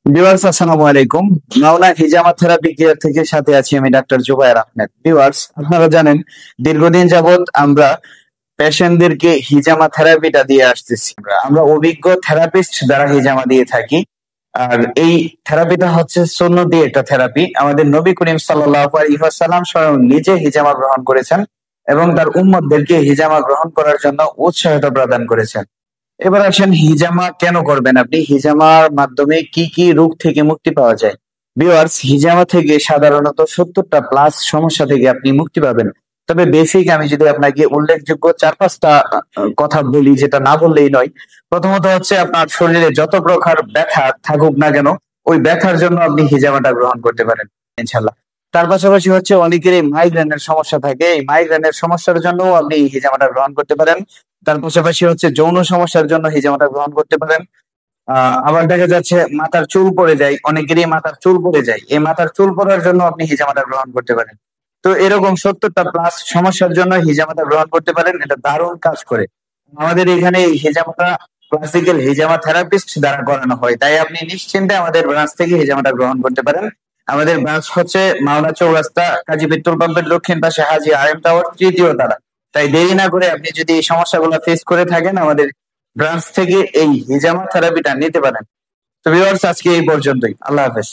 Viewers, আসসালামু আলাইকুম। Mawna হিজামা therapy care থেকে সাথে আছি আমি ডাক্তার জুবায়ের আহমেদ। ভিউয়ার্স, আপনারা জানেন দীর্ঘদিন যাবত আমরা পেশেন্টদেরকে হিজামা থেরাপিটা দিয়ে আসতেছি। আমরা অভিজ্ঞ থেরাপিস্ট দ্বারা হিজামা দিয়ে থাকি। আর এই থেরাপিটা হচ্ছে সুন্নতি একটা থেরাপি। আমাদের নবী করিম সাল্লাল্লাহু আলাইহি ওয়াসাল্লাম স্বয়ং নিজে হিজামা গ্রহণ করেছেন এবং তার উম্মতদেরকে হিজামা গ্রহণ করার জন্য উৎসাহিত প্রদান করেছেন। এবার আসেন, হিজামা কেন করবেন আপনি? হিজামার মাধ্যমে কি কি রোগ থেকে মুক্তি পাওয়া যায়? ভিউয়ার্স, হিজামা থেকে সাধারণত 70টা প্লাস সমস্যা থেকে আপনি মুক্তি পাবেন। তবে বেসিক আমি যদি আপনাকে উল্লেখযোগ্য 4-5টা কথা বলি, যেটা না বললেই নয়। প্রথমত হচ্ছে, আপনার শরীরে যত প্রকার ব্যথা থাকুক না কেন, ওই ব্যথার জন্য আপনি হিজামাটা গ্রহণ করতে পারেন ইনশাল্লাহ। তার পাশাপাশি হচ্ছে, অনেকেরই মাইগ্রেনের সমস্যা থাকে, এই মাইগ্রেনের সমস্যার জন্য আপনি এই হিজামাটা গ্রহণ করতে পারেন। তার পাশাপাশি হচ্ছে, যৌন সমস্যার জন্য হিজামাটা গ্রহণ করতে পারেন। আবার দেখা যাচ্ছে মাথার চুল পড়ে যায়, অনেকেরই মাথার চুল পড়ে যায়, এই মাথার চুল পড়ার জন্য আপনি হিজামাটা গ্রহণ করতে পারেন। তো এরকম 70টা প্লাস সমস্যার জন্য হিজামাটা গ্রহণ করতে পারেন। এটা দারুণ কাজ করে। আমাদের এখানে এই হিজামাটা ক্লাসিক্যাল হিজামা থেরাপিস্ট দ্বারা করানো হয়, তাই আপনি নিশ্চিন্তে আমাদের ব্রাঞ্চ থেকে হিজামাটা গ্রহণ করতে পারেন। আমাদের ব্রাঞ্চ হচ্ছে মাওনা চৌরাস্তা, কাজী পেট্রোল পাম্পের দক্ষিণ পাশে, হাজী আরেম টাওয়ার, তৃতীয় তালা। তাই দেরি না করে আপনি যদি এই সমস্যাগুলো ফেস করে থাকেন, আমাদের ব্রাঞ্চ থেকে এই হিজামা থেরাপিটা নিতে পারেন। তো ভিউয়ার্স, আজকে এই পর্যন্তই। আল্লাহ হাফেজ।